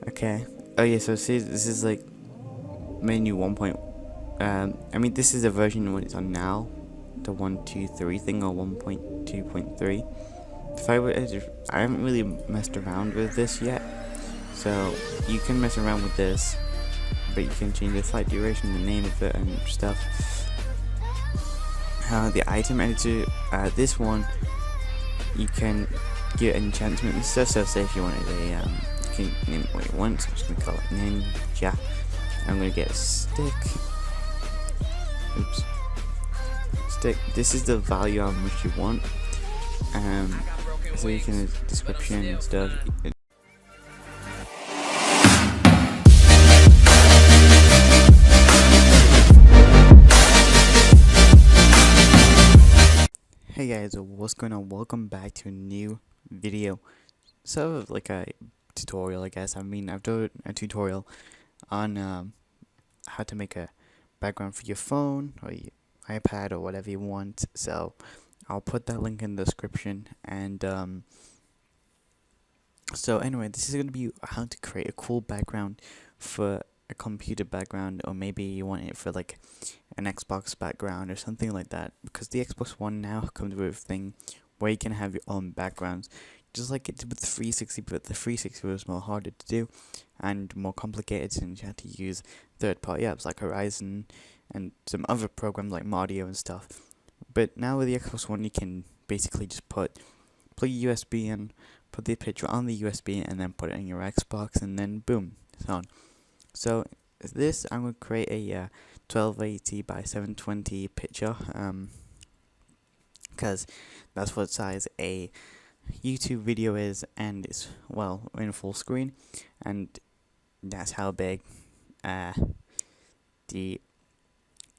Okay. Oh yeah. So see, this is like menu 1. I mean, this is a version what it's on now, the 1.2.3 thing or 1.2.3. If I would, I haven't really messed around with this yet, so you can mess around with this, but you can change the flight duration, the name of it, and stuff. The item editor, this one, you can get enchantment and stuff. So say if you wanted a, you can name it what you want. So I'm just gonna call it ninja. I'm gonna get a stick. Oops. Stick. This is the value on which you want. So you can description and stuff. Hey guys, what's going on? Welcome back to a new video. Sort of like a tutorial, I guess. I mean, I've done a tutorial on how to make a background for your phone or your iPad or whatever you want. So I'll put that link in the description. And so anyway, this is going to be how to create a cool background for a computer background, or maybe you want it for like an Xbox background or something like that, because the Xbox One now comes with a thing where you can have your own backgrounds, just like it did with 360, but the 360 was more harder to do and more complicated since you had to use third-party apps like Horizon and some other programs like Mario and stuff. But now with the Xbox One, you can basically just plug your USB in, put the picture on the USB, and then put it in your Xbox, and then boom, it's on. So this, I'm going to create a 1280 by 720 picture, because that's what size a YouTube video is, and it's, well, in full screen, and that's how big the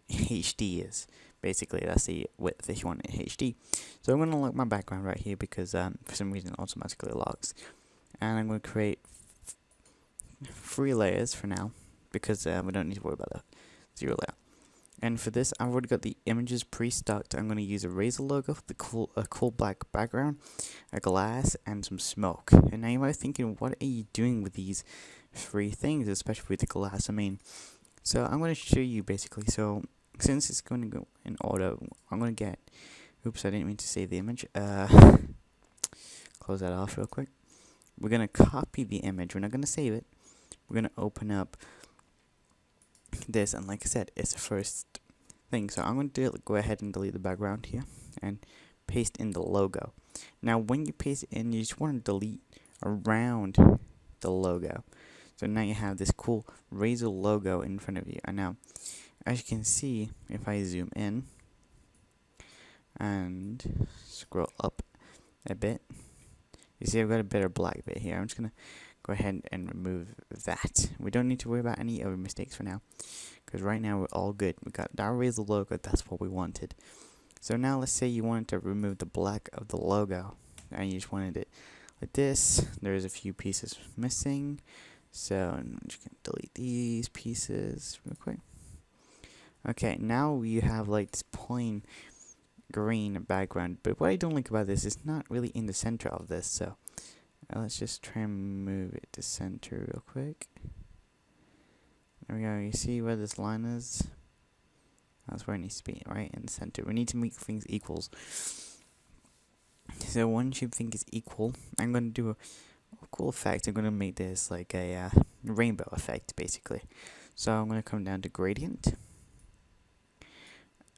HD is. Basically, that's the width if you want it HD. So I'm going to lock my background right here because for some reason it automatically locks, and I'm going to create 3 layers for now, because we don't need to worry about the 0 layer. And for this, I've already got the images pre-stuck. I'm going to use a Razer logo for the cool black background, a glass, and some smoke. And now you might be thinking, what are you doing with these 3 things, especially with the glass? I mean, so I'm going to show you basically. So since it's going to go in order, I'm going to get, oops, I didn't mean to save the image. Close that off real quick. We're going to copy the image. We're not going to save it. We're going to open up this, and like I said, it's the first thing. So I'm going to go ahead and delete the background here and paste in the logo. Now when you paste it in, you just want to delete around the logo. So now you have this cool Razer logo in front of you. And now, as you can see, if I zoom in and scroll up a bit, you see I've got a better black bit here. I'm just going to go ahead and remove that. We don't need to worry about any other mistakes for now, because right now we're all good. We got our Razer logo, that's what we wanted. So now let's say you wanted to remove the black of the logo, and you just wanted it like this. There's a few pieces missing, so I'm just gonna delete these pieces real quick. Okay, now you have like this plain green background, but what I don't like about this is not really in the center of this, so let's just try and move it to center real quick. There we go. You see where this line is? That's where it needs to be, right in the center. We need to make things equals. So once you think it's equal, I'm going to do a cool effect. I'm going to make this like a rainbow effect, basically. So I'm going to come down to gradient,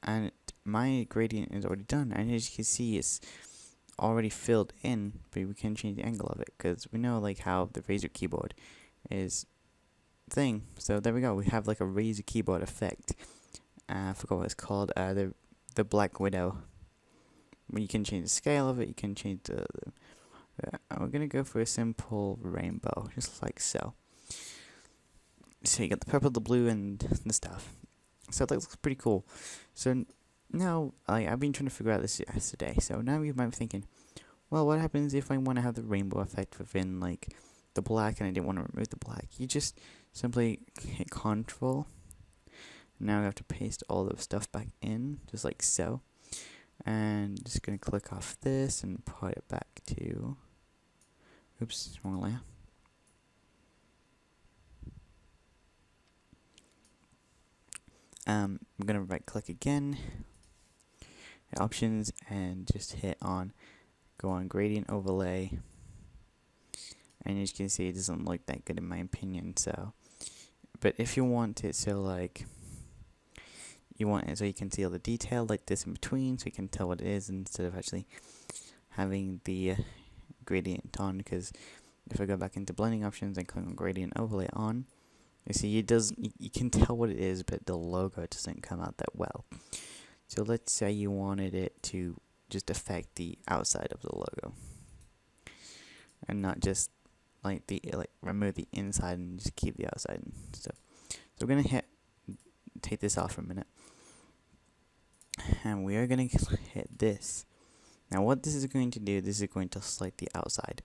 and my gradient is already done. And as you can see, it's already filled in, but we can change the angle of it, because we know like how the Razer keyboard is thing. So there we go, we have like a Razer keyboard effect. I forgot what it's called, the Black Widow. When you can change the scale of it, you can change the we're gonna go for a simple rainbow, just like so. So you got the purple, the blue, and the stuff. So that looks pretty cool. So now, I've been trying to figure out this yesterday, so now you might be thinking, well, what happens if I want to have the rainbow effect within, like, the black, and I didn't want to remove the black? You just simply hit Control. Now I have to paste all the stuff back in, just like so. And just going to click off this and put it back to, oops, wrong layer. I'm gonna right click again, hit options, and just hit on go on gradient overlay. And as you can see, it doesn't look that good in my opinion. So, but if you want it so like you want it so you can see all the detail like this in between, so you can tell what it is instead of actually having the gradient on. Because if I go back into blending options and click on gradient overlay on, you see it does. You can tell what it is, but the logo doesn't come out that well. So let's say you wanted it to just affect the outside of the logo, and not just like remove the inside and just keep the outside and stuff. So we're gonna take this off for a minute, and we are gonna hit this. Now what this is going to do, this is going to select the outside,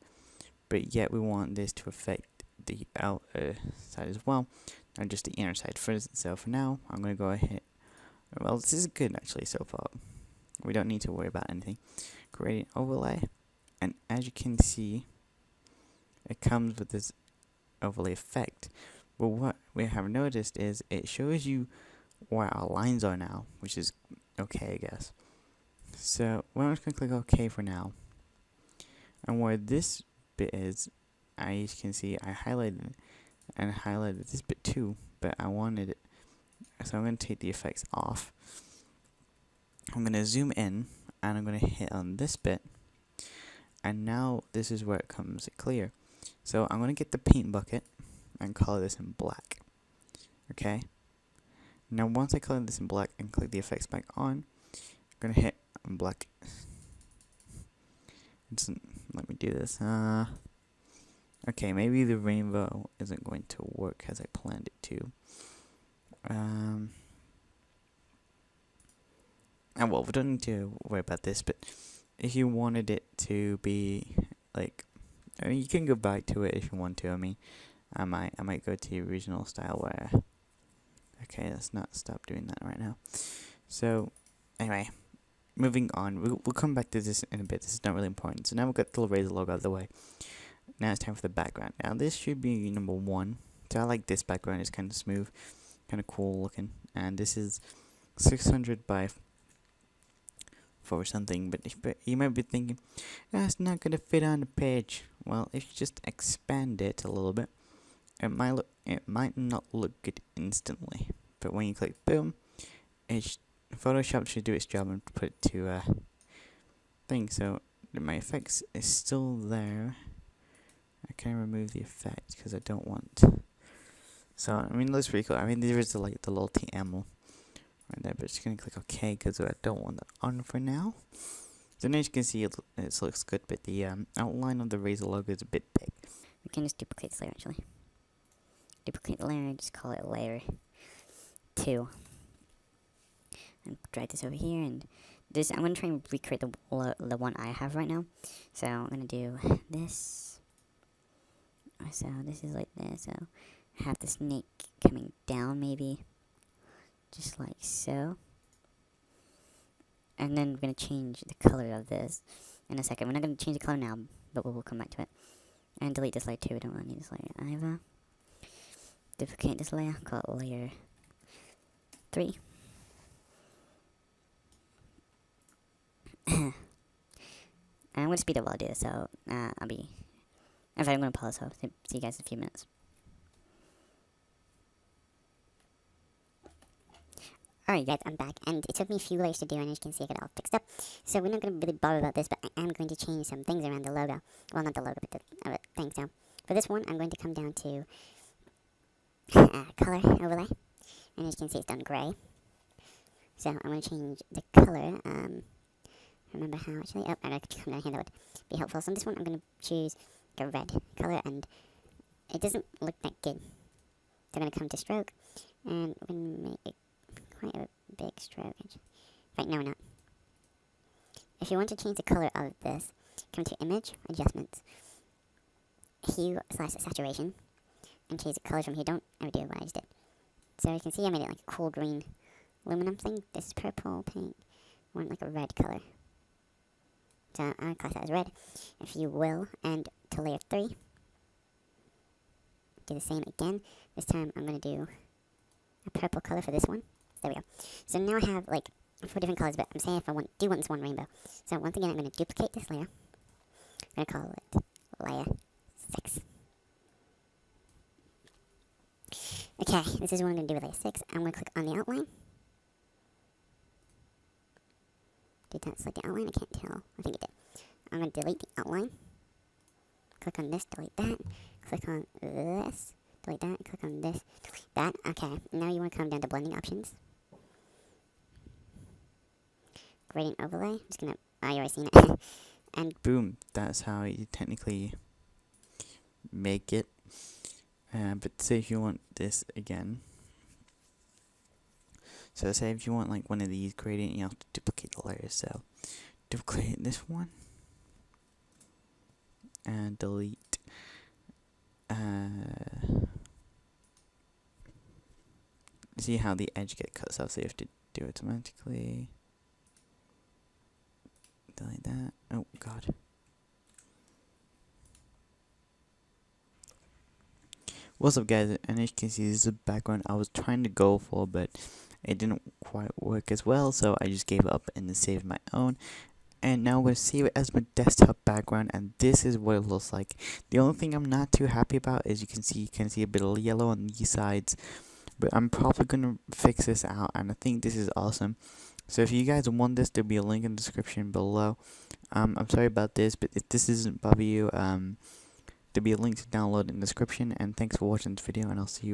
but yet we want this to affect the outer side as well, not just the inner side. So for now, I'm gonna go ahead. Well, this is good actually so far. We don't need to worry about anything. Gradient overlay, and as you can see, it comes with this overlay effect. But what we have noticed is it shows you where our lines are now, which is okay, I guess. So we're just gonna click OK for now. And where this bit is, as you can see, I highlighted it and highlighted this bit too, but I wanted it. So I'm gonna take the effects off. I'm gonna zoom in and I'm gonna hit on this bit. And now this is where it comes clear. So I'm gonna get the paint bucket and color this in black. Okay. Now once I color this in black and click the effects back on, I'm gonna hit black. Let me do this. Okay, maybe the rainbow isn't going to work as I planned it to. And well, we don't need to worry about this, but if you wanted it to be like, I mean, you can go back to it if you want to. I mean, I might go to the original style where. Okay, let's not stop doing that right now. So, anyway, moving on. We'll come back to this in a bit. This is not really important. So now we've got the Razer logo out of the way. Now it's time for the background. Now this should be number 1. So I like this background. It's kind of smooth, kind of cool looking. And this is 600 by 4 something. But you might be thinking, it's not gonna fit on the page. Well, if you just expand it a little bit, it might not look good instantly. But when you click boom, Photoshop should do its job and put it to a thing. So my effects is still there. I can remove the effect because I don't want. So I mean, it looks pretty cool. I mean, there is the little TML right there, but just gonna click OK because I don't want that on for now. So now you can see it looks good, but the outline of the Razer logo is a bit big. We can just duplicate this layer actually. Duplicate the layer, just call it layer 2. And drag this over here, and this, I'm going to try and recreate the one I have right now. So I'm going to do this. So this is like this, so I have the snake coming down maybe. Just like so. And then we're going to change the color of this in a second. We're not going to change the color now, but we'll come back to it. And delete this layer too, we don't really need this layer either. Duplicate this layer, call it layer 3. And I'm going to speed up while I do this, so I'm going to pause, so see you guys in a few minutes. Alright guys, I'm back, and it took me a few layers to do, and as you can see I got it all fixed up. So we're not going to really bother about this, but I am going to change some things around the logo. Well, not the logo, but the thing. So for this one, I'm going to come down to color overlay, and as you can see it's done gray. So I'm going to change the color. Remember how actually? Oh, I got to come down here, that would be helpful. So on this one I'm going to choose a red color, and it doesn't look that good. So I'm going to come to stroke, and we're going to make it quite a big stroke. Right, no we're not. If you want to change the color of this, come to image, adjustments, hue / saturation, and change the colors from here. Don't ever do what I just did. So you can see I made it like a cool green aluminum thing. This is purple, pink. I want like a red color. So I class that as red, if you will. And to layer 3, do the same again. This time I'm going to do a purple color for this one. There we go. So now I have like 4 different colors, but I'm saying if I do want this one rainbow. So once again, I'm going to duplicate this layer. I'm going to call it layer 6. Okay, this is what I'm going to do with layer 6. I'm going to click on the outline. Did that select the outline? I can't tell. I think it did. I'm going to delete the outline. Click on this, delete that. Click on this, delete that. Click on this, delete that. Okay, now you want to come down to blending options. Gradient overlay. I'm just going to, you already seen it. And boom, that's how you technically make it. But say if you want this again. So say if you want like one of these gradient, you have to duplicate the layers. So duplicate this one and delete. See how the edge get cut off, so you have to do it automatically. Delete that. Oh god. What's up guys, and as you can see, this is the background I was trying to go for, but it didn't quite work as well, so I just gave up and then saved my own. And now I'm going to save it as my desktop background, and this is what it looks like. The only thing I'm not too happy about is you can see a bit of yellow on these sides, but I'm probably going to fix this out, and I think this is awesome. So if you guys want this, there'll be a link in the description below. I'm sorry about this, but if this doesn't bother you, there'll be a link to download in the description, and thanks for watching this video, and I'll see you